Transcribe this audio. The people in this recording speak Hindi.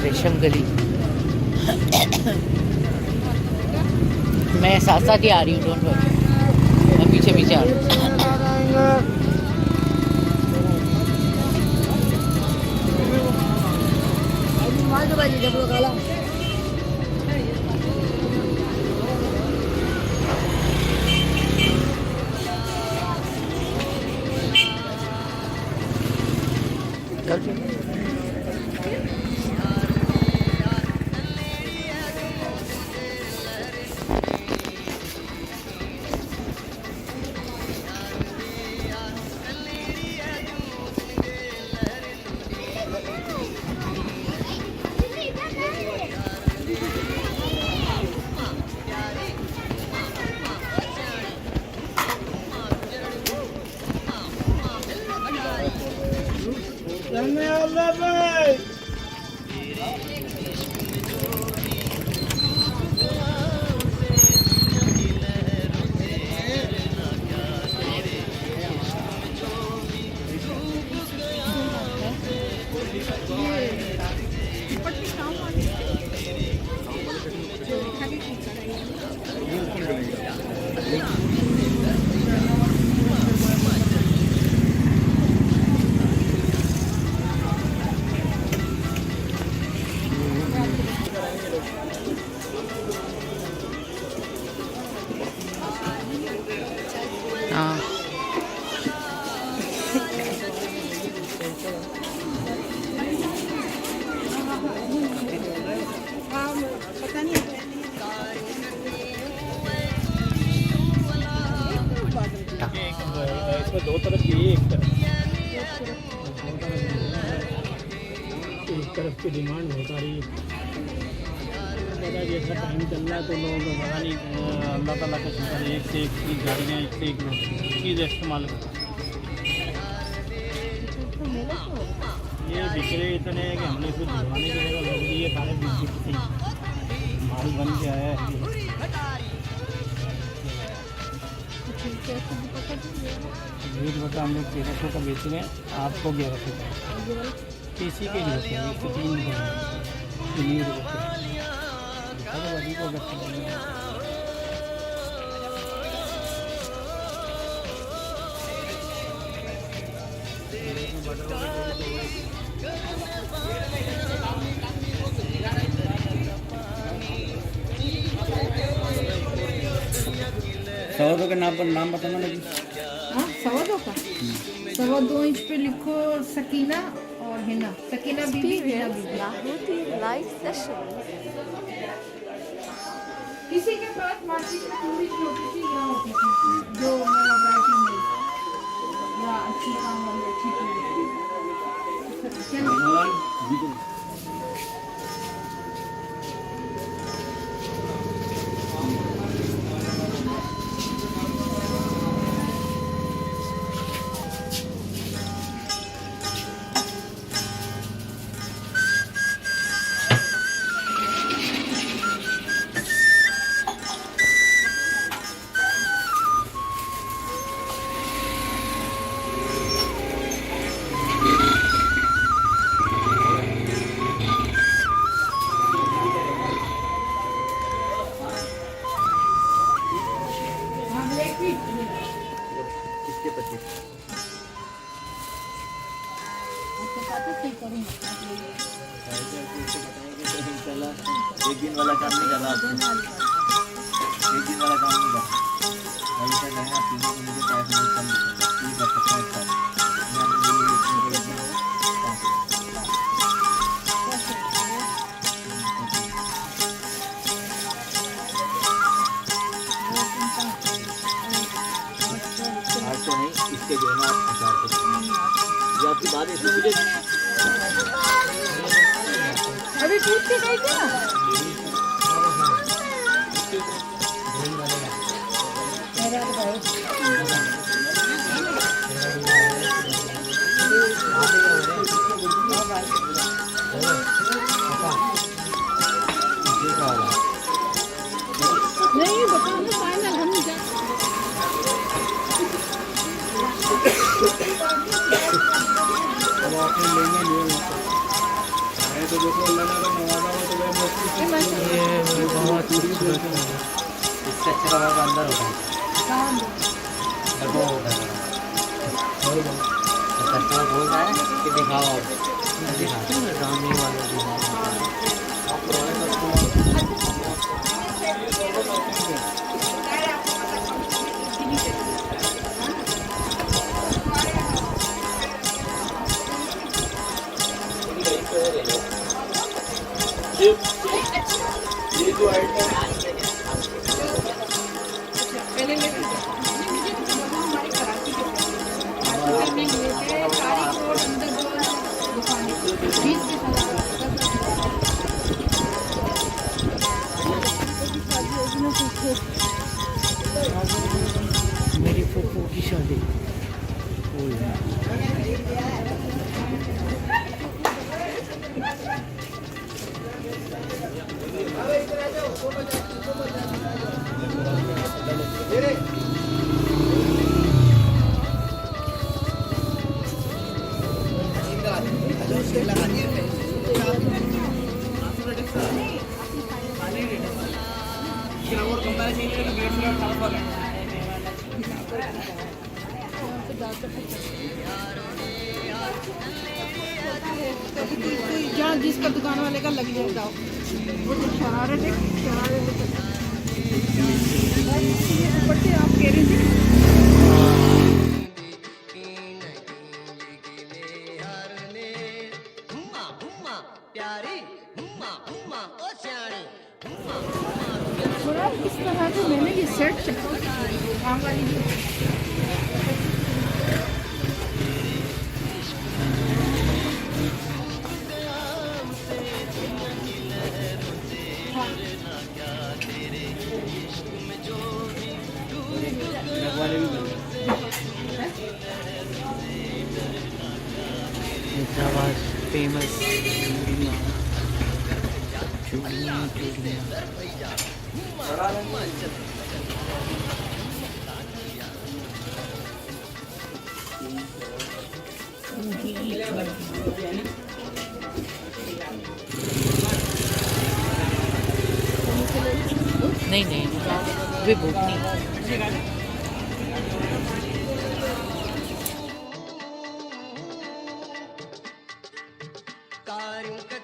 रेशम गली। मैं साथ साथ ही आ रही हूँ, डोंट वरी, मैं पीछे पीछे आ रही हूँ। इसमें दो तरफ की एक तरफ की डिमांड बहुत आ रही है। पता जैसा टाइम चल रहा है तो लोग पता नहीं अल्लाह ताला का शुक्र एक से एक चीज़ गाड़ियाँ, एक से एक चीज़ इस्तेमाल करते हैं। ये बिक्रे इतने हैं कि हमने कुछ भिजवाने की जगह लग रही है, सारे बिक माल बन के आया है। रेट बता हम लोग 1300 का बेच रहे हैं, आपको 1100 का इसी के लिए होते हैं। 103 सौ का नाम बताना लगी। हाँ, 1.25 का 1.25 इंच पे लिखो सकीना और हिना। सकीना बीबी, हिना बीबी। किसी के पास मार्केट में पूरी छोटी सी यहाँ होती थी जो मेरा वैरायटी में या अच्छी काम वाली अच्छी चीज़। एक दिन वाला काम नहीं कर रहा, एक दिन वाला काम नहीं कर ऐसा कहें आप तीनों को मुझे पैसे नहीं कम नहीं कर सकते हैं। आज तो नहीं, इसके जो है ना आप 1000 ये आपकी बात है, इसमें मुझे अभी पूछ के गई थी ना। नहीं बताओ ना फाइनल हम जा अब आपने लेना नहीं है मैं तो देखो अल्लाह ने अगर नवाजा हो तो मैं मस्ती ये बहुत खूबसूरत है। इससे अच्छा कलर का अंदर होता है, डब्बा होता है। तो कस्टमर बोल रहा है कि दिखाओ, दिखाते हैं रामी वाला दिखाओ। ये जो आइटम पहले ले हमारी कराची के करने लिए थे सारी रोड अंदर जो दुकानें 20 मेरी फूफू की शादी। जहाँ जिसका दुकान वाले का लग जाएगा वो तो शरारत है, शरारत है। आप कह रहे थे थोड़ा इस तरह से मैंने ये सेट चक्का वाली हैदराबाद फेमस चूड़ियाँ, चूड़ियाँ चूड़ियाँ। नहीं नहीं वे भूख नहीं। कार्यों